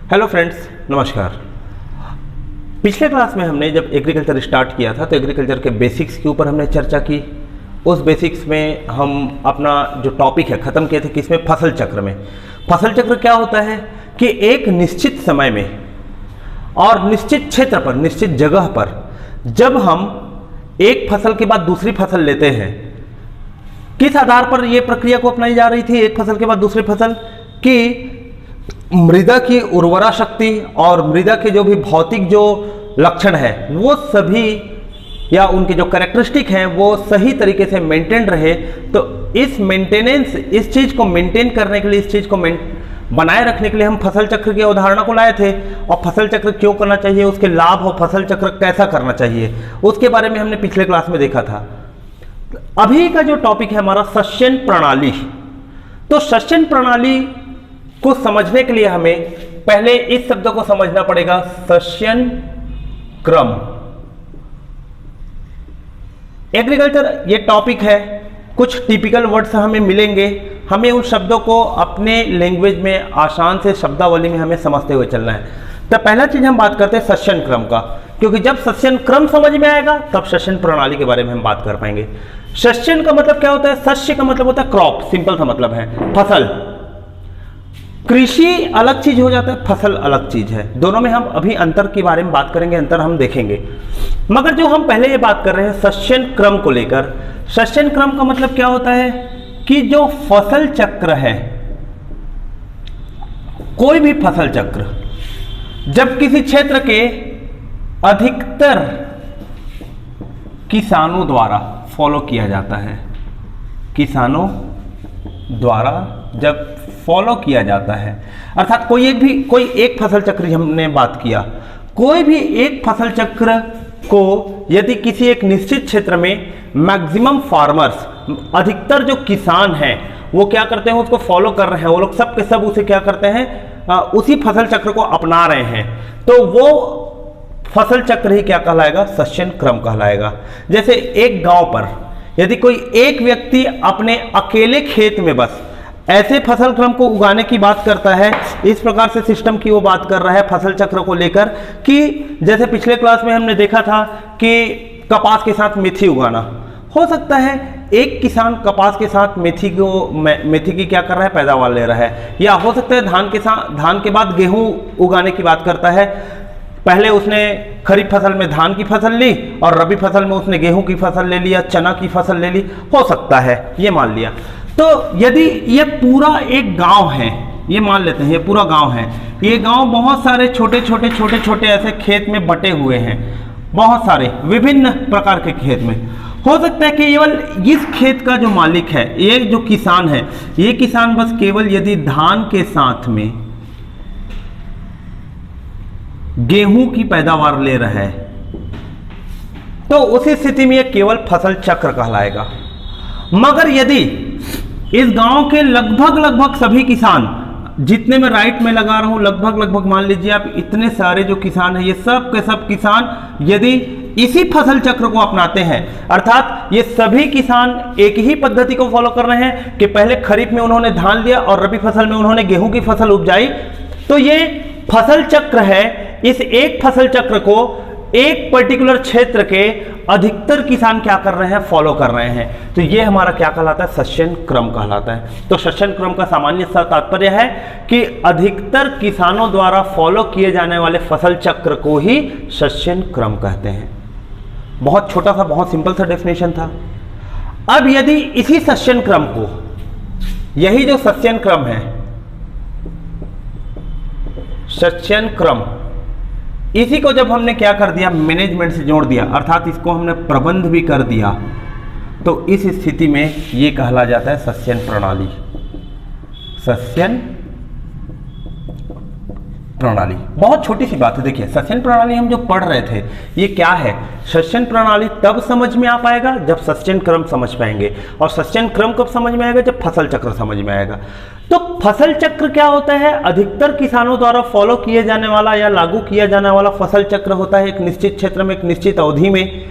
Hello friends, नमस्कार। पिछले class में हमने जब एग्रीकल्चर स्टार्ट किया था तो एग्रीकल्चर के बेसिक्स के ऊपर हमने चर्चा की। उस बेसिक्स में हम अपना जो टॉपिक है ख़त्म किए थे किसमें, फसल चक्र में। फसल चक्र क्या होता है कि एक निश्चित समय में और निश्चित क्षेत्र पर, निश्चित जगह पर जब हम एक फसल के बाद दूसरी फसल लेते हैं, किस आधार पर यह प्रक्रिया को अपनाई जा रही थी, एक फसल के बाद दूसरी फसल की मृदा की उर्वरा शक्ति और मृदा के जो भी भौतिक जो लक्षण है वो सभी या उनके जो कैरेक्टरिस्टिक हैं वो सही तरीके से मेंटेन रहे। तो इस मेंटेनेंस, इस चीज़ को मेंटेन करने के लिए, इस चीज़ को बनाए रखने के लिए हम फसल चक्र की अवधारणा को लाए थे। और फसल चक्र क्यों करना चाहिए, उसके लाभ और फसल चक्र कैसा करना चाहिए, उसके बारे में हमने पिछले क्लास में देखा था। अभी का जो टॉपिक है हमारा सस्यन प्रणाली। तो सस्यन प्रणाली को समझने के लिए हमें पहले इस शब्द को समझना पड़ेगा, सस्यन क्रम। एग्रीकल्चर ये टॉपिक है, कुछ टिपिकल वर्ड्स हमें मिलेंगे, हमें उन शब्दों को अपने लैंग्वेज में आसान से शब्दावली में हमें समझते हुए चलना है। तो पहला चीज हम बात करते हैं सस्यन क्रम का, क्योंकि जब सस्यन क्रम समझ में आएगा तब सस्यन प्रणाली के बारे में हम बात कर पाएंगे। सस्यन का मतलब क्या होता है, सस्य का मतलब होता है क्रॉप, सिंपल सा मतलब है फसल। कृषि अलग चीज हो जाता है, फसल अलग चीज है। दोनों में हम अभी अंतर के बारे में बात करेंगे, अंतर हम देखेंगे। मगर जो हम पहले ये बात कर रहे हैं सस्यन क्रम को लेकर, सस्यन क्रम का मतलब क्या होता है कि जो फसल चक्र है, कोई भी फसल चक्र जब किसी क्षेत्र के अधिकतर किसानों द्वारा फॉलो किया जाता है, किसानों द्वारा जब फॉलो किया जाता है, अर्थात कोई एक फसल चक्र हमने बात किया, कोई भी एक फसल चक्र को यदि किसी एक निश्चित क्षेत्र में मैक्सिमम फार्मर्स, अधिकतर जो किसान हैं वो क्या करते हैं, उसको फॉलो कर रहे हैं, वो लोग सब के सब उसे क्या करते हैं, उसी फसल चक्र को अपना रहे हैं, तो वो फसल चक्र ही क्या कहलाएगा, सस्यन क्रम कहलाएगा। जैसे एक गांव पर यदि कोई एक व्यक्ति अपने अकेले खेत में बस ऐसे फसल क्रम को उगाने की बात करता है, इस प्रकार से सिस्टम की वो बात कर रहा है फसल चक्र को लेकर, कि जैसे पिछले क्लास में हमने देखा था कि कपास के साथ मेथी उगाना। हो सकता है एक किसान कपास के साथ मेथी की क्या कर रहा है, पैदावार ले रहा है, या हो सकता है धान के बाद गेहूं उगाने की बात करता है। पहले उसने खरीफ फसल में धान की फसल ली और रबी फसल में उसने गेहूं की फसल ले लिया, चना की फसल ले ली, हो सकता है, ये मान लिया। तो यदि ये पूरा एक गांव है, ये मान लेते हैं ये पूरा गांव है, ये गांव बहुत सारे छोटे छोटे ऐसे खेत में बटे हुए हैं, बहुत सारे विभिन्न प्रकार के खेत में। हो सकता है कि केवल इस खेत का जो मालिक है, ये जो किसान है, ये किसान बस केवल यदि धान के साथ में गेहूं की पैदावार ले रहा है तो उसी स्थिति में ये केवल फसल चक्र कहलाएगा। मगर यदि इस गांव के लगभग सभी किसान, जितने मैं राइट में लगा रहा हूं, लगभग मान लीजिए आप, इतने सारे जो किसान हैं, ये सब के सब किसान यदि इसी फसल चक्र को अपनाते हैं, अर्थात ये सभी किसान एक ही पद्धति को फॉलो कर रहे हैं कि पहले खरीफ में उन्होंने धान लिया और रबी फसल में उन्होंने गेहूं की फसल उपजाई, तो ये फसल चक्र है। इस एक फसल चक्र को एक पर्टिकुलर क्षेत्र के अधिकतर किसान क्या कर रहे हैं, फॉलो कर रहे हैं। तो ये हमारा क्या कहलाता है, सस्यन क्रम कहलाता है। तो सस्यन क्रम का सामान्य सा तात्पर्य है कि अधिकतर किसानों द्वारा फॉलो किए जाने वाले फसल चक्र को ही सस्यन क्रम कहते हैं। बहुत छोटा सा, बहुत सिंपल सा डेफिनेशन था। अब यदि इसी सस्यन क्रम को, यही जो सस्यन क्रम है, सस्यन क्रम, इसी को जब हमने क्या कर दिया, मैनेजमेंट से जोड़ दिया, अर्थात इसको हमने प्रबंध भी कर दिया, तो इस स्थिति में ये कहला जाता है सस्यन प्रणाली। सस्यन प्रणाली बहुत छोटी सी बात है। देखिए सस्यन प्रणाली हम जो पढ़ रहे थे ये क्या है, सस्यन प्रणाली तब समझ में आ पाएगा जब सस्यन क्रम समझ पाएंगे, और सस्यन क्रम कब समझ में आएगा, जब फसल चक्र समझ में आएगा। तो फसल चक्र क्या होता है, अधिकतर किसानों द्वारा फॉलो किए जाने वाला या लागू किया जाने वाला फसल चक्र होता है एक निश्चित क्षेत्र में, एक निश्चित अवधि में।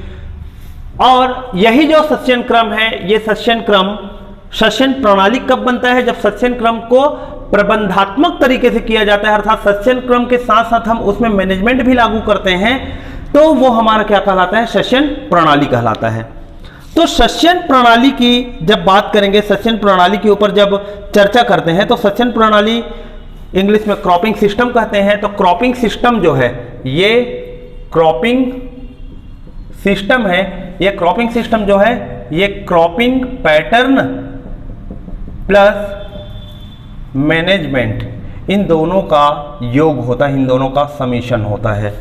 और यही जो सस्यन क्रम है, ये सस्यन क्रम, सस्यन प्रणाली कब बनता है, जब सस्यन क्रम को प्रबंधात्मक तरीके से किया जाता है, अर्थात सस्यन क्रम के साथ साथ हम उसमें मैनेजमेंट भी लागू करते हैं, तो वो हमारा क्या कहलाता है, सस्यन प्रणाली कहलाता है। तो सस्यन प्रणाली की जब बात करेंगे, सस्यन प्रणाली के ऊपर जब चर्चा करते हैं, तो सस्यन प्रणाली इंग्लिश में क्रॉपिंग सिस्टम कहते हैं। तो क्रॉपिंग सिस्टम जो है, ये क्रॉपिंग सिस्टम है, ये क्रॉपिंग सिस्टम जो है ये क्रॉपिंग पैटर्न प्लस मैनेजमेंट, इन दोनों का योग होता है, इन दोनों का समीशन होता है।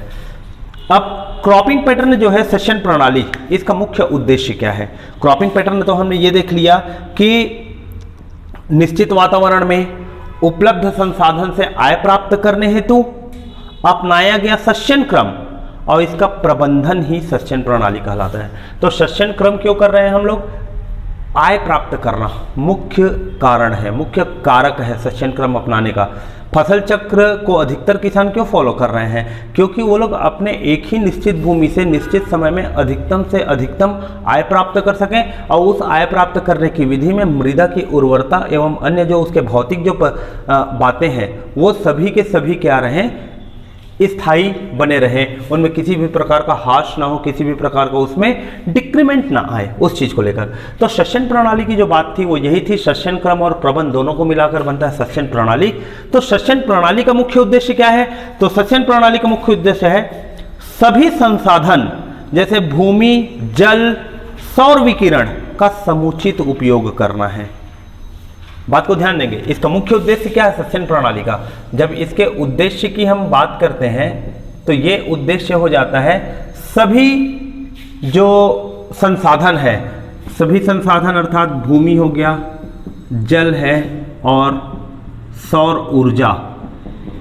अब क्रॉपिंग पैटर्न जो है सस्यन प्रणाली, इसका मुख्य उद्देश्य क्या है? क्रॉपिंग पैटर्न तो हमने ये देख लिया कि निश्चित वातावरण में उपलब्ध संसाधन से आय प्राप्त करने हेतु अपनाया गया सस्यन क्रम और इसका प्रबंधन ही सस्यन प्रणाली कहलाता है। तो सस्यन क्रम क्यों कर रहे हैं हम लोग? आय प्राप्त करना मुख्य कारण है, मुख्य कारक है सस्यन क्रम अपनाने का। फसल चक्र को अधिकतर किसान क्यों फॉलो कर रहे हैं? क्योंकि वो लोग अपने एक ही निश्चित भूमि से निश्चित समय में अधिकतम से अधिकतम आय प्राप्त कर सकें और उस आय प्राप्त करने की विधि में मृदा की उर्वरता एवं अन्य जो उसके भौतिक जो बातें हैं वो सभी के सभी क्या रहें, स्थायी बने रहें, उनमें किसी भी प्रकार का हाश ना हो, किसी भी प्रकार का उसमें डिक्रीमेंट ना आए उस चीज़ को लेकर। तो सस्यन प्रणाली की जो बात थी वो यही थी, सस्यन क्रम और प्रबंध दोनों को मिलाकर बनता है सस्यन प्रणाली। तो सस्यन प्रणाली का मुख्य उद्देश्य क्या है? तो सस्यन प्रणाली का मुख्य उद्देश्य है सभी संसाधन जैसे भूमि, जल, सौर विकिरण का समुचित उपयोग करना है। बात को ध्यान देंगे, इसका मुख्य उद्देश्य क्या है सस्यन प्रणाली का? जब इसके उद्देश्य की हम बात करते हैं तो ये उद्देश्य हो जाता है सभी जो संसाधन है, सभी संसाधन अर्थात भूमि हो गया, जल है और सौर ऊर्जा,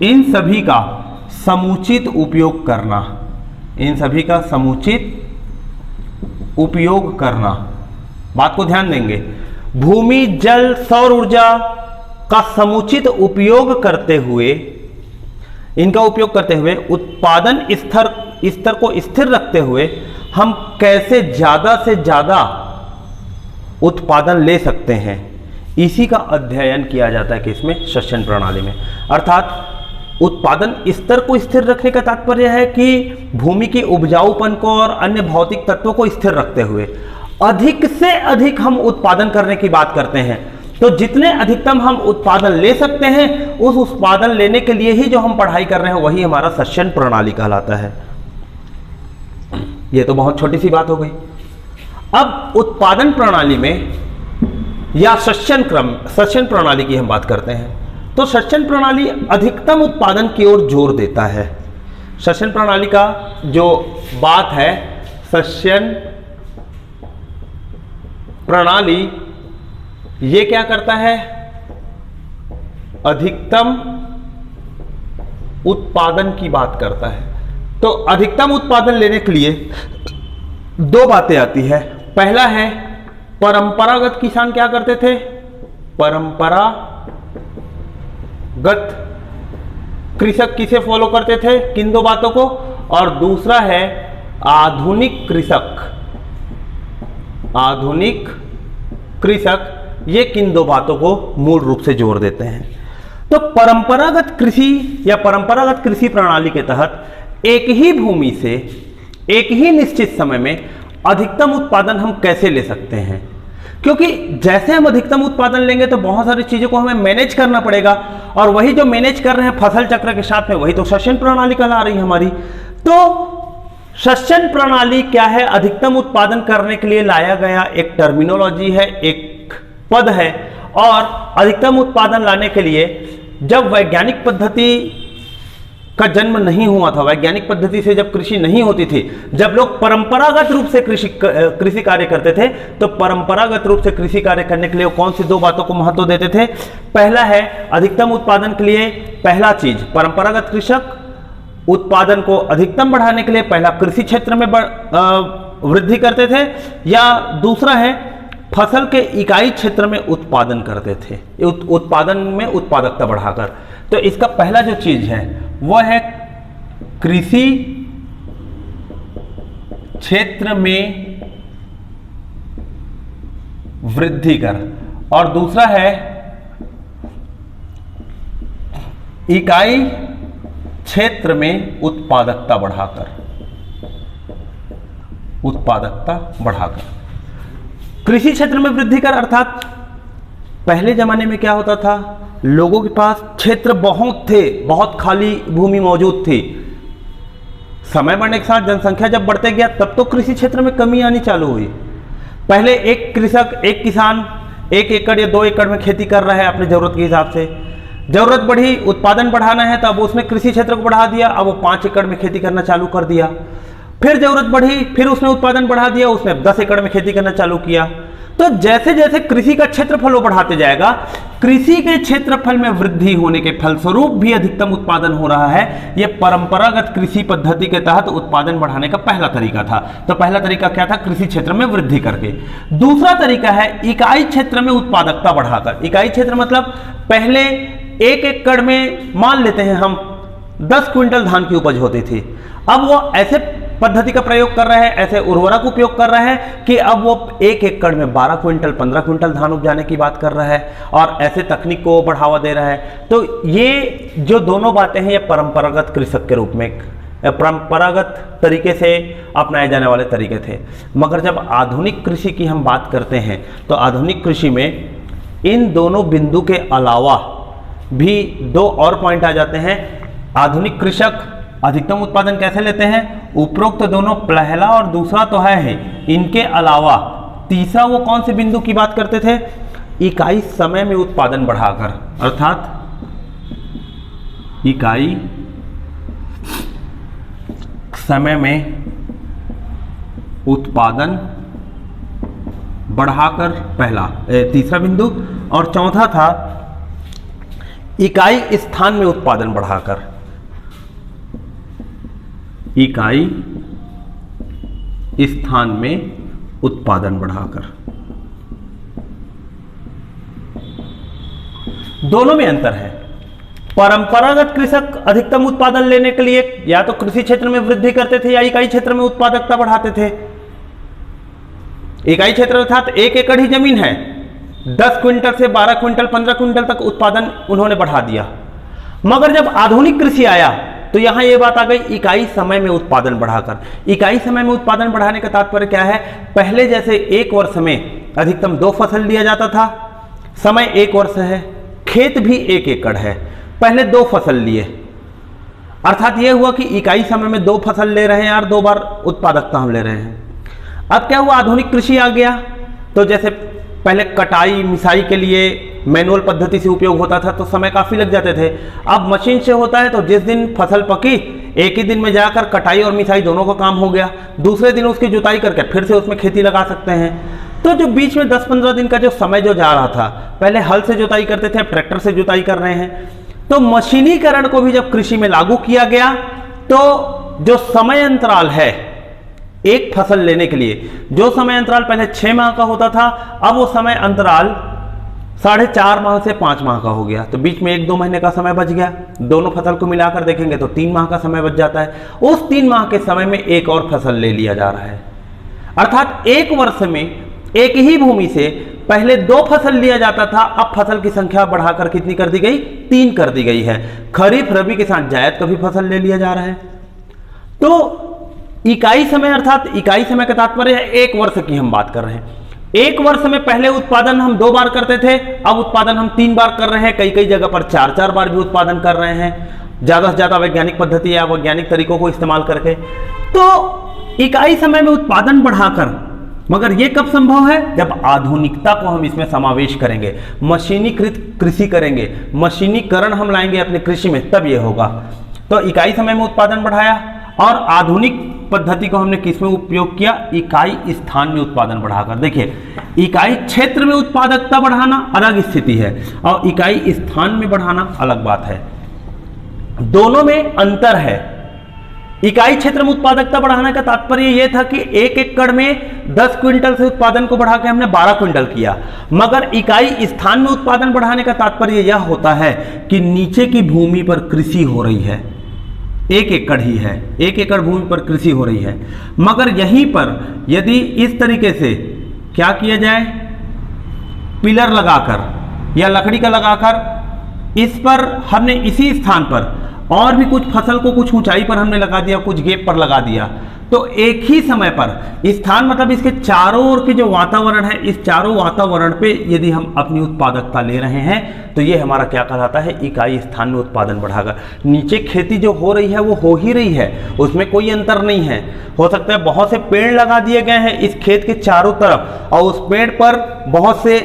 इन सभी का समुचित उपयोग करना, इन सभी का समुचित उपयोग करना। बात को ध्यान देंगे, भूमि, जल, सौर ऊर्जा का समुचित उपयोग करते हुए, इनका उपयोग करते हुए उत्पादन स्तर को स्थिर रखते हुए हम कैसे ज्यादा से ज्यादा उत्पादन ले सकते हैं, इसी का अध्ययन किया जाता है कि इसमें सस्यन प्रणाली में। अर्थात उत्पादन स्तर को स्थिर रखने का तात्पर्य है कि भूमि की उपजाऊपन को और अन्य भौतिक तत्वों को स्थिर रखते हुए अधिक से अधिक हम उत्पादन करने की बात करते हैं। तो जितने अधिकतम हम उत्पादन ले सकते हैं, उस उत्पादन लेने के लिए ही जो हम पढ़ाई कर रहे हैं वही हमारा सस्यन प्रणाली कहलाता है। यह तो बहुत छोटी सी बात हो गई। अब उत्पादन प्रणाली में या सस्यन प्रणाली की हम बात करते हैं। तो सस्यन प्रणाली अधिकतम उत्पादन की ओर जोर देता है। सस्यन प्रणाली का जो बात है, सस्यन प्रणाली ये क्या करता है? अधिकतम उत्पादन की बात करता है। तो अधिकतम उत्पादन लेने के लिए दो बातें आती है। पहला है परंपरागत किसान क्या करते थे? परंपरागत कृषक किसे फॉलो करते थे? किन दो बातों को? और दूसरा है आधुनिक कृषक। आधुनिक कृषक ये किन दो बातों को मूल रूप से जोड़ देते हैं? तो परंपरागत कृषि या परंपरागत कृषि प्रणाली के तहत एक ही भूमि से एक ही निश्चित समय में अधिकतम उत्पादन हम कैसे ले सकते हैं? क्योंकि जैसे हम अधिकतम उत्पादन लेंगे तो बहुत सारी चीजों को हमें मैनेज करना पड़ेगा, और वही जो मैनेज कर रहे हैं फसल चक्र के साथ में, वही तो सस्यन प्रणाली कहला रही है हमारी। तो सस्यन प्रणाली क्या है? अधिकतम उत्पादन करने के लिए लाया गया एक टर्मिनोलॉजी है, एक पद है। और अधिकतम उत्पादन लाने के लिए जब वैज्ञानिक पद्धति का जन्म नहीं हुआ था, वैज्ञानिक पद्धति से जब कृषि नहीं होती थी, जब लोग परंपरागत रूप से कृषि कार्य करते थे, तो परंपरागत रूप से कृषि कार्य करने के लिए कौन सी दो बातों को महत्व देते थे? पहला है अधिकतम उत्पादन के लिए पहला चीज, परंपरागत कृषक उत्पादन को अधिकतम बढ़ाने के लिए पहला कृषि क्षेत्र में वृद्धि करते थे, या दूसरा है फसल के इकाई क्षेत्र में उत्पादन करते थे, उत्पादन में उत्पादकता बढ़ाकर। तो इसका पहला जो चीज है वह है कृषि क्षेत्र में वृद्धि कर, और दूसरा है इकाई क्षेत्र में उत्पादकता बढ़ाकर, कृषि क्षेत्र में वृद्धि कर, अर्थात पहले जमाने में क्या होता था, लोगों के पास क्षेत्र बहुत थे, बहुत खाली भूमि मौजूद थी। समय बढ़ने के साथ जनसंख्या जब बढ़ते गया तब तो कृषि क्षेत्र में कमी आनी चालू हुई। पहले एक कृषक, एक किसान 1 एकड़ या 2 एकड़ में खेती कर रहा है अपनी जरूरत के हिसाब से। जरूरत बढ़ी, उत्पादन बढ़ाना है, तो अब उसने कृषि क्षेत्र को बढ़ा दिया, अब वो 5 एकड़ में खेती करना चालू कर दिया। फिर जरूरत बढ़ी, फिर उसने उत्पादन बढ़ा दिया, उसने 10 एकड़ में खेती करना चालू किया। तो जैसे जैसे कृषि का क्षेत्रफल वो बढ़ाते जाएगा, कृषि के क्षेत्रफल में वृद्धि होने के फलस्वरूप भी अधिकतम उत्पादन हो रहा है। यह परंपरागत कृषि पद्धति के तहत उत्पादन बढ़ाने का पहला तरीका था। तो पहला तरीका क्या था, कृषि क्षेत्र में वृद्धि करके। दूसरा तरीका है इकाई क्षेत्र में उत्पादकता बढ़ाकर। इकाई क्षेत्र मतलब पहले 1 एकड़ में मान लेते हैं हम 10 क्विंटल धान की उपज होती थी, अब वो ऐसे पद्धति का प्रयोग कर रहे हैं, ऐसे उर्वरक उपयोग कर रहे हैं कि अब वो 1 एकड़ में 12 क्विंटल 15 क्विंटल धान उपजाने की बात कर रहा है और ऐसे तकनीक को बढ़ावा दे रहा है। तो ये जो दोनों बातें हैं, ये परंपरागत कृषक के रूप में, परंपरागत तरीके से अपनाए जाने वाले तरीके थे। मगर जब आधुनिक कृषि की हम बात करते हैं तो आधुनिक कृषि में इन दोनों बिंदु के अलावा भी 2 और पॉइंट आ जाते हैं। आधुनिक कृषक अधिकतम उत्पादन कैसे लेते हैं, उपरोक्त तो दोनों पहला और दूसरा तो है ही, इनके अलावा तीसरा वो कौन से बिंदु की बात करते थे, इकाई समय में उत्पादन बढ़ाकर, अर्थात इकाई समय में उत्पादन बढ़ाकर, पहला तीसरा बिंदु। और चौथा था इकाई स्थान में उत्पादन बढ़ाकर, इकाई स्थान में उत्पादन बढ़ाकर। दोनों में अंतर है। परंपरागत कृषक अधिकतम उत्पादन लेने के लिए या तो कृषि क्षेत्र में वृद्धि करते थे या इकाई क्षेत्र में उत्पादकता बढ़ाते थे। इकाई क्षेत्र अर्थात 1 एकड़ ही जमीन है, 10 क्विंटल से 12 क्विंटल 15 क्विंटल तक उत्पादन उन्होंने बढ़ा दिया। मगर जब आधुनिक कृषि आया तो यहां यह बात आ गई इकाई समय में उत्पादन बढ़ाकर। इकाई समय में उत्पादन बढ़ाने का तात्पर्य क्या है, पहले जैसे 1 वर्ष में अधिकतम 2 फसल लिया जाता था, समय 1 वर्ष है, खेत भी 1 एकड़ है, पहले 2 फसल लिए, अर्थात यह हुआ कि इकाई समय में 2 फसल ले रहे हैं और 2 बार उत्पादकता हम ले रहे हैं। अब क्या हुआ, आधुनिक कृषि आ गया तो जैसे पहले कटाई मिसाई के लिए मैनुअल पद्धति से उपयोग होता था तो समय काफ़ी लग जाते थे। अब मशीन से होता है तो जिस दिन फसल पकी एक ही दिन में जाकर कटाई और मिसाई दोनों का काम हो गया, दूसरे दिन उसकी जुताई करके फिर से उसमें खेती लगा सकते हैं। तो जो बीच में 10-15 दिन का जो समय जो जा रहा था, पहले हल से जुताई करते थे, अब ट्रैक्टर से जुताई कर रहे हैं। तो मशीनीकरण को भी जब कृषि में लागू किया गया तो जो समय अंतराल है एक फसल लेने के लिए, जो समय अंतराल पहले 6 माह का होता था, अब वो समय अंतराल 4.5 माह से 5 माह का हो गया। तो बीच में 1-2 महीने का समय बच गया। दोनों फसल को मिलाकर देखेंगे तो 3 माह का समय बच जाता है। उस 3 माह के समय में एक और फसल ले लिया जा रहा है, अर्थात 1 वर्ष में एक ही भूमि से पहले 2 फसल लिया जाता था, अब फसल की संख्या बढ़ाकर कितनी कर दी गई, 3 कर दी गई है। खरीफ रबी के साथ जायद का भी फसल ले लिया जा रहा है। तो इकाई समय अर्थात इकाई समय का तात्पर्य है 1 वर्ष की हम बात कर रहे हैं। 1 वर्ष में पहले उत्पादन हम 2 बार करते थे, अब उत्पादन हम 3 बार कर रहे हैं, कई कई जगह पर 4-4 बार भी उत्पादन कर रहे हैं, ज़्यादा से ज़्यादा वैज्ञानिक पद्धति या वैज्ञानिक तरीकों को इस्तेमाल करके। तो इकाई समय में उत्पादन बढ़ाकर, मगर यह कब संभव है, जब आधुनिकता को हम इसमें समावेश करेंगे, मशीनीकृत कृषि करेंगे, मशीनीकरण हम लाएंगे अपने कृषि में, तब यह होगा। तो इकाई समय में उत्पादन बढ़ाया और आधुनिक पद्धति को हमने किस में उपयोग किया, इकाई स्थान में उत्पादन बढ़ाकर। देखिए, इकाई क्षेत्र में उत्पादकता बढ़ाना अलग स्थिति है और इकाई स्थान में बढ़ाना अलग बात है, दोनों में अंतर है। इकाई क्षेत्र में उत्पादकता बढ़ाने का तात्पर्य यह था कि 1 एकड़ में 10 क्विंटल से उत्पादन को बढ़ा के हमने 12 क्विंटल किया। मगर इकाई स्थान में उत्पादन बढ़ाने का तात्पर्य यह होता है कि नीचे की भूमि पर कृषि हो रही है, 1 एकड़ ही है, 1 एकड़ भूमि पर कृषि हो रही है, मगर यहीं पर यदि इस तरीके से क्या किया जाए, पिलर लगाकर या लकड़ी का लगाकर इस पर हमने इसी स्थान पर और भी कुछ फसल को कुछ ऊंचाई पर हमने लगा दिया, कुछ गैप पर लगा दिया, तो एक ही समय पर स्थान मतलब इसके चारों ओर के जो वातावरण है, इस चारों वातावरण पे यदि हम अपनी उत्पादकता ले रहे हैं तो ये हमारा क्या कहलाता है, इकाई स्थान में उत्पादन बढ़ाकर। नीचे खेती जो हो रही है वो हो ही रही है, उसमें कोई अंतर नहीं है। हो सकता है बहुत से पेड़ लगा दिए गए हैं इस खेत के चारों तरफ और उस पेड़ पर बहुत से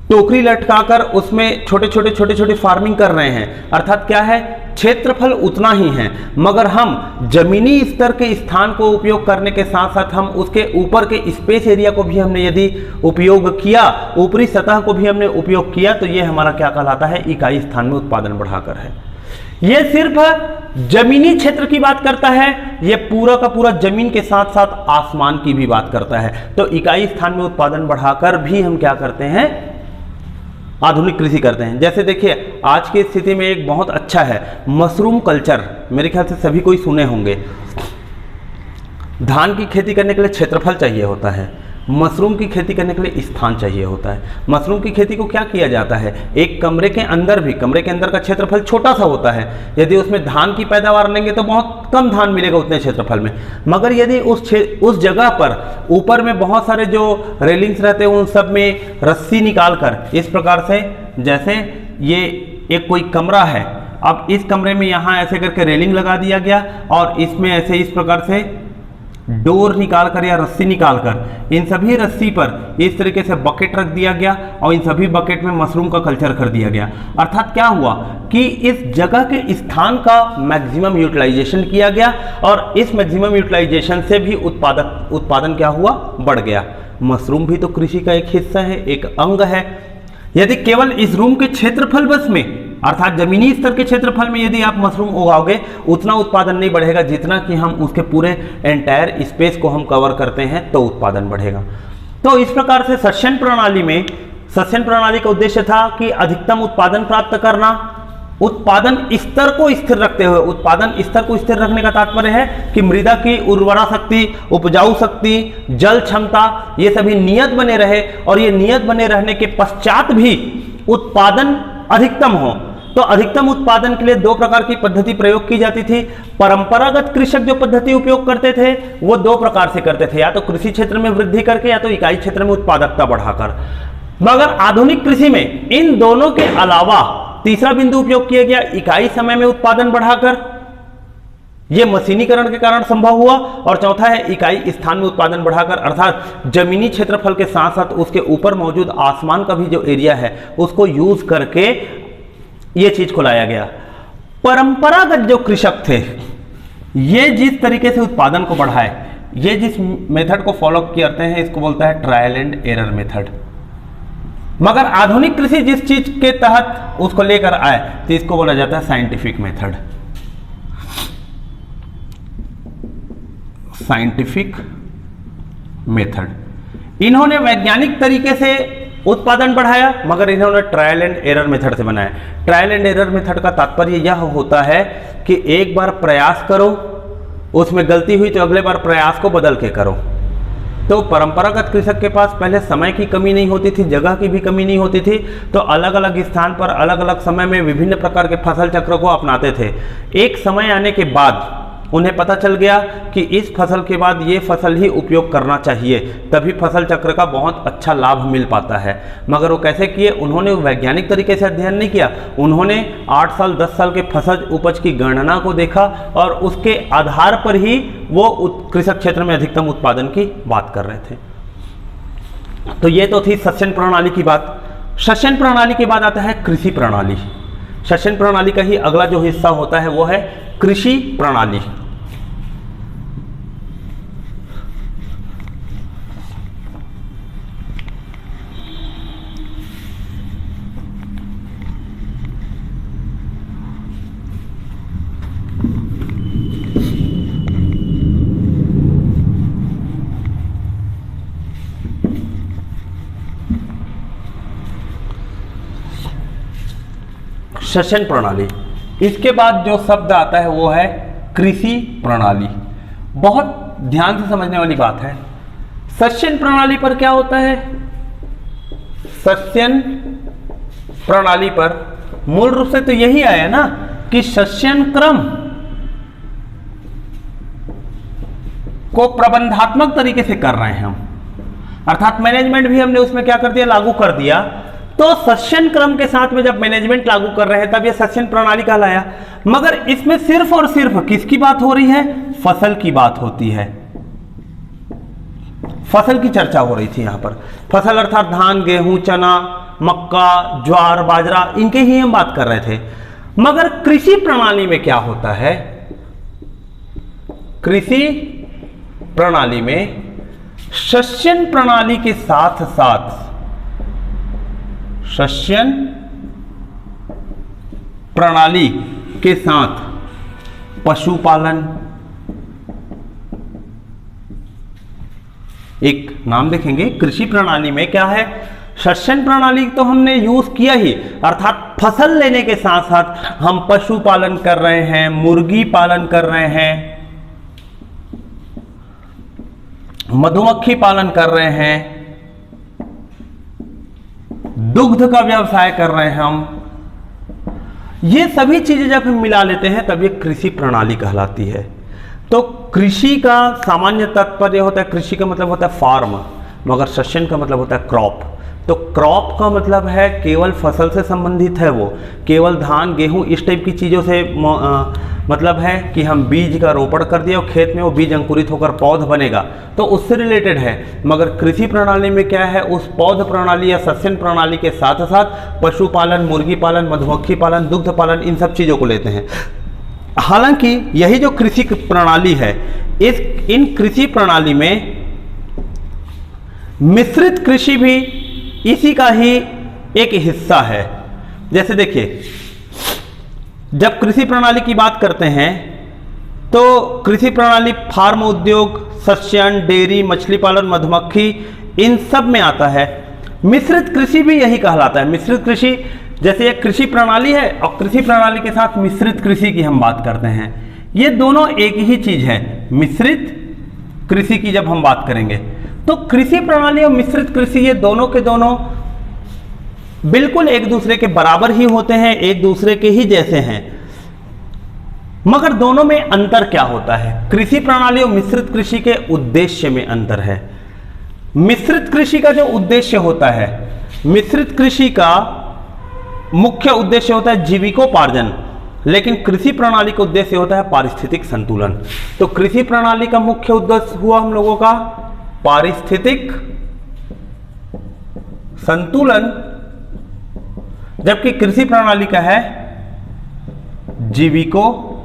टोकरी लटकाकर उसमें छोटे छोटे फार्मिंग कर रहे हैं, अर्थात क्या है, क्षेत्रफल उतना ही है, मगर हम जमीनी स्तर के स्थान को उपयोग करने के साथ साथ हम उसके ऊपर के स्पेस एरिया को भी हमने यदि उपयोग किया, ऊपरी सतह को भी हमने उपयोग किया, तो ये हमारा क्या कहलाता है, इकाई स्थान में उत्पादन बढ़ाकर है। ये सिर्फ जमीनी क्षेत्र की बात करता है, ये पूरा का पूरा जमीन के साथ साथ आसमान की भी बात करता है। तो इकाई स्थान में उत्पादन बढ़ाकर भी हम क्या करते हैं, आधुनिक कृषि करते हैं। जैसे देखिए आज की स्थिति में एक बहुत अच्छा है मशरूम कल्चर, मेरे ख्याल से सभी कोई सुने होंगे। धान की खेती करने के लिए क्षेत्रफल चाहिए होता है, मशरूम की खेती करने के लिए स्थान चाहिए होता है। मशरूम की खेती को क्या किया जाता है, एक कमरे के अंदर भी, कमरे के अंदर का क्षेत्रफल छोटा सा होता है, यदि उसमें धान की पैदावार लेंगे तो बहुत कम धान मिलेगा उतने क्षेत्रफल में, मगर यदि उस जगह पर ऊपर में बहुत सारे जो रेलिंग्स रहते हैं उन सब में रस्सी निकाल कर इस प्रकार से, जैसे ये एक कोई कमरा है, अब इस कमरे में यहाँ ऐसे करके रेलिंग लगा दिया गया और इसमें ऐसे इस प्रकार से डोर निकालकर या रस्सी निकालकर इन सभी रस्सी पर इस तरीके से बकेट रख दिया गया और इन सभी बकेट में मशरूम का कल्चर कर दिया गया। अर्थात क्या हुआ कि इस जगह के स्थान का मैक्सिमम यूटिलाइजेशन किया गया और इस मैक्सिमम यूटिलाइजेशन से भी उत्पादन क्या हुआ, बढ़ गया। मशरूम भी तो कृषि का एक हिस्सा है, एक अंग है। यदि केवल इस रूम के क्षेत्रफल बस में, अर्थात जमीनी स्तर के क्षेत्रफल में यदि आप मशरूम उगाओगे उतना उत्पादन नहीं बढ़ेगा जितना कि हम उसके पूरे एंटायर स्पेस को हम कवर करते हैं तो उत्पादन बढ़ेगा। तो इस प्रकार से सस्यन प्रणाली का उद्देश्य था कि अधिकतम उत्पादन प्राप्त करना, उत्पादन स्तर को स्थिर रखते हुए। उत्पादन स्तर को स्थिर रखने का तात्पर्य है कि मृदा की उर्वरा शक्ति, उपजाऊ शक्ति, जल क्षमता, ये सभी नियत बने रहे और ये नियत बने रहने के पश्चात भी उत्पादन अधिकतम हो। तो अधिकतम उत्पादन के लिए दो प्रकार की पद्धति प्रयोग की जाती थी। परंपरागत कृषक जो पद्धति उपयोग करते थे वो दो प्रकार से करते थे, या तो कृषि क्षेत्र में वृद्धि करके या तो इकाई क्षेत्र में उत्पादकता बढ़ाकर। मगर आधुनिक कृषि में इन दोनों के अलावा तीसरा बिंदु उपयोग किया गया, इकाई समय में उत्पादन बढ़ाकर। यह मशीनीकरण के कारण संभव हुआ। और चौथा है इकाई स्थान में उत्पादन बढ़ाकर, अर्थात जमीनी क्षेत्रफल के साथ साथ उसके ऊपर मौजूद आसमान का भी जो एरिया है उसको यूज करके यह चीज को लाया गया। परंपरागत जो कृषक थे ये जिस तरीके से उत्पादन को बढ़ाए, ये जिस मेथड को फॉलो करते हैं इसको बोलता है ट्रायल एंड एरर मेथड। मगर आधुनिक कृषि जिस चीज के तहत उसको लेकर आए तो इसको बोला जाता है साइंटिफिक मेथड। साइंटिफिक मेथड इन्होंने वैज्ञानिक तरीके से उत्पादन बढ़ाया, मगर इन्होंने ट्रायल एंड एरर मेथड से बनाया। ट्रायल एंड एरर मेथड का तात्पर्य यह होता है कि एक बार प्रयास करो, उसमें गलती हुई तो अगले बार प्रयास को बदल के करो। तो परंपरागत कृषक के पास पहले समय की कमी नहीं होती थी, जगह की भी कमी नहीं होती थी, तो अलग अलग स्थान पर अलग अलग समय में विभिन्न प्रकार के फसल चक्र को अपनाते थे। एक समय आने के बाद उन्हें पता चल गया कि इस फसल के बाद ये फसल ही उपयोग करना चाहिए, तभी फसल चक्र का बहुत अच्छा लाभ मिल पाता है। मगर वो कैसे किए, उन्होंने वैज्ञानिक तरीके से अध्ययन नहीं किया, उन्होंने 8 साल 10 साल के फसल उपज की गणना को देखा और उसके आधार पर ही वो कृषक क्षेत्र में अधिकतम उत्पादन की बात कर रहे थे। तो ये तो थी सस्यन प्रणाली की बात। सस्यन प्रणाली के बाद आता है कृषि प्रणाली। सस्यन प्रणाली का ही अगला जो हिस्सा होता है वो है कृषि प्रणाली। सस्यन प्रणाली, इसके बाद जो शब्द आता है वो है कृषि प्रणाली। बहुत ध्यान से समझने वाली बात है। सस्यन प्रणाली पर क्या होता है, सस्यन प्रणाली पर मूल रूप से तो यही आया ना कि सस्यन क्रम को प्रबंधात्मक तरीके से कर रहे हैं हम, अर्थात मैनेजमेंट भी हमने उसमें क्या कर दिया, लागू कर दिया। तो सस्यन क्रम के साथ में जब मैनेजमेंट लागू कर रहे हैं तब ये सस्यन प्रणाली कहलाया। मगर इसमें सिर्फ और सिर्फ किसकी बात हो रही है, फसल की बात होती है, फसल की चर्चा हो रही थी यहां पर। फसल अर्थात धान, गेहूं, चना, मक्का, ज्वार, बाजरा, इनके ही हम बात कर रहे थे। मगर कृषि प्रणाली में क्या होता है, कृषि प्रणाली में सस्यन प्रणाली के साथ साथ सस्यन प्रणाली के साथ पशुपालन, एक नाम देखेंगे कृषि प्रणाली में क्या है, सस्यन प्रणाली तो हमने यूज किया ही, अर्थात फसल लेने के साथ साथ हम पशुपालन कर रहे हैं, मुर्गी पालन कर रहे हैं, मधुमक्खी पालन कर रहे हैं, दुग्ध का व्यवसाय कर रहे हैं हम। ये सभी चीजें जब हम मिला लेते हैं तब ये कृषि प्रणाली कहलाती है। तो कृषि का सामान्य तात्पर्य होता है, कृषि का मतलब होता है फार्म, मगर सस्यन का मतलब होता है क्रॉप। तो क्रॉप का मतलब है केवल फसल से संबंधित है, वो केवल धान, गेहूं, इस टाइप की चीज़ों से मतलब है कि हम बीज का रोपण कर दिया और खेत में वो बीज अंकुरित होकर पौध बनेगा, तो उससे रिलेटेड है। मगर कृषि प्रणाली में क्या है, उस पौध प्रणाली या सस्यन प्रणाली के साथ साथ पशुपालन, मुर्गी पालन, मधुमक्खी पालन, दुग्ध पालन, इन सब चीज़ों को लेते हैं। हालांकि यही जो कृषि प्रणाली है, इन कृषि प्रणाली में मिश्रित कृषि भी इसी का ही एक हिस्सा है। जैसे देखिए, जब कृषि प्रणाली की बात करते हैं तो कृषि प्रणाली फार्म उद्योग, सस्यन, डेयरी, मछली पालन, मधुमक्खी, इन सब में आता है। मिश्रित कृषि भी यही कहलाता है। मिश्रित कृषि जैसे एक कृषि प्रणाली है और कृषि प्रणाली के साथ मिश्रित कृषि की हम बात करते हैं, ये दोनों एक ही चीज है। मिश्रित कृषि की जब हम बात करेंगे तो कृषि प्रणाली और मिश्रित कृषि ये दोनों के दोनों बिल्कुल एक दूसरे के बराबर ही होते हैं, एक दूसरे के ही जैसे हैं। मगर दोनों में अंतर क्या होता है, कृषि प्रणाली और मिश्रित कृषि के उद्देश्य में अंतर है। मिश्रित कृषि का जो उद्देश्य होता है, मिश्रित कृषि का मुख्य उद्देश्य होता है जीविकोपार्जन, लेकिन कृषि प्रणाली का उद्देश्य होता है पारिस्थितिक संतुलन। तो कृषि प्रणाली का मुख्य उद्देश्य हुआ हम लोगों का पारिस्थितिक संतुलन, जबकि कृषि प्रणाली का है जीविकोपार्जन।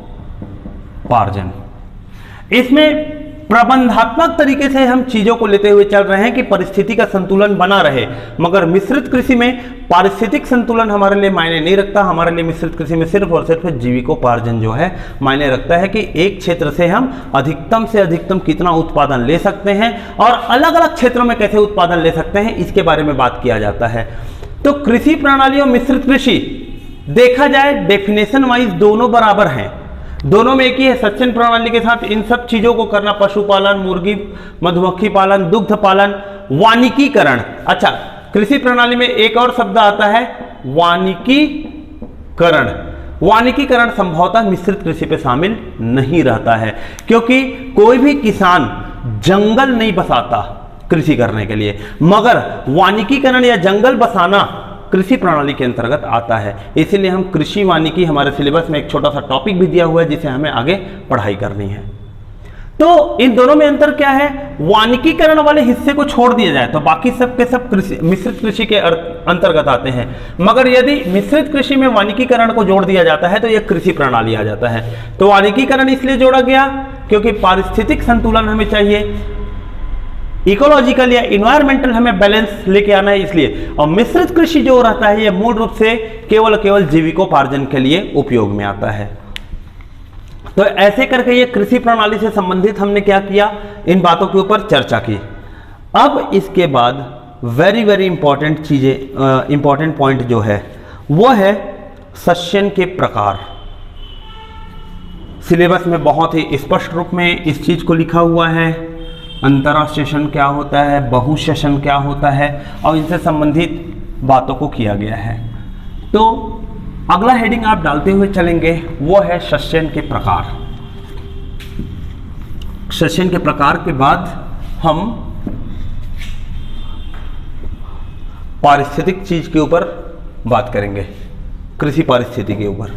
इसमें प्रबंधात्मक तरीके से हम चीजों को लेते हुए चल रहे हैं कि परिस्थिति का संतुलन बना रहे, मगर मिश्रित कृषि में पारिस्थितिक संतुलन हमारे लिए मायने नहीं रखता। हमारे लिए मिश्रित कृषि में सिर्फ और सिर्फ जीविकोपार्जन जो है मायने रखता है कि एक क्षेत्र से हम अधिकतम से अधिकतम कितना उत्पादन ले सकते हैं और अलग अलग क्षेत्रों में कैसे उत्पादन ले सकते हैं, इसके बारे में बात किया जाता है। तो कृषि प्रणाली और मिश्रित कृषि देखा जाए डेफिनेशन वाइज दोनों बराबर हैं, दोनों में एक ही है। सस्यन प्रणाली के साथ इन सब चीजों को करना, पशुपालन, मुर्गी, मधुमक्खी पालन, दुग्ध पालन, वानिकीकरण। अच्छा, कृषि प्रणाली में एक और शब्द आता है वानिकीकरण। वानिकीकरण संभवतः मिश्रित कृषि पे शामिल नहीं रहता है, क्योंकि कोई भी किसान जंगल नहीं बसाता कृषि करने के लिए, मगर वानिकीकरण या जंगल बसाना कृषि प्रणाली के अंतर्गत आता है। इसीलिए हम कृषि वानिकी, हमारे सिलेबस में एक छोटा सा टॉपिक भी दिया हुआ है जिसे हमें आगे पढ़ाई करनी है। तो इन दोनों में अंतर क्या है, वानिकीकरण वाले हिस्से को छोड़ दिया जाए तो बाकी सब के सब मिश्रित कृषि के अंतर्गत आते हैं, मगर यदि मिश्रित कृषि में वानिकीकरण को जोड़ दिया जाता है तो यह कृषि प्रणाली आ जाता है। तो वानिकीकरण इसलिए जोड़ा गया क्योंकि पारिस्थितिक संतुलन हमें चाहिए, इकोलॉजिकल या इन्वायरमेंटल हमें बैलेंस लेके आना है इसलिए। और मिश्रित कृषि जो रहता है ये मूल रूप से केवल जीविकोपार्जन के लिए उपयोग में आता है। तो ऐसे करके ये कृषि प्रणाली से संबंधित हमने क्या किया, इन बातों के ऊपर चर्चा की। अब इसके बाद वेरी इंपॉर्टेंट चीजें, इंपॉर्टेंट पॉइंट जो है वो है सस्यन के प्रकार। सिलेबस में बहुत ही स्पष्ट रूप में इस चीज को लिखा हुआ है, अंतरा सेशन क्या होता है, बहु सेशन क्या होता है, और इनसे संबंधित बातों को किया गया है। तो अगला हेडिंग आप डालते हुए चलेंगे, वो है सस्यन के प्रकार। सस्यन के प्रकार के बाद हम पारिस्थितिक चीज के ऊपर बात करेंगे, कृषि पारिस्थिति के ऊपर।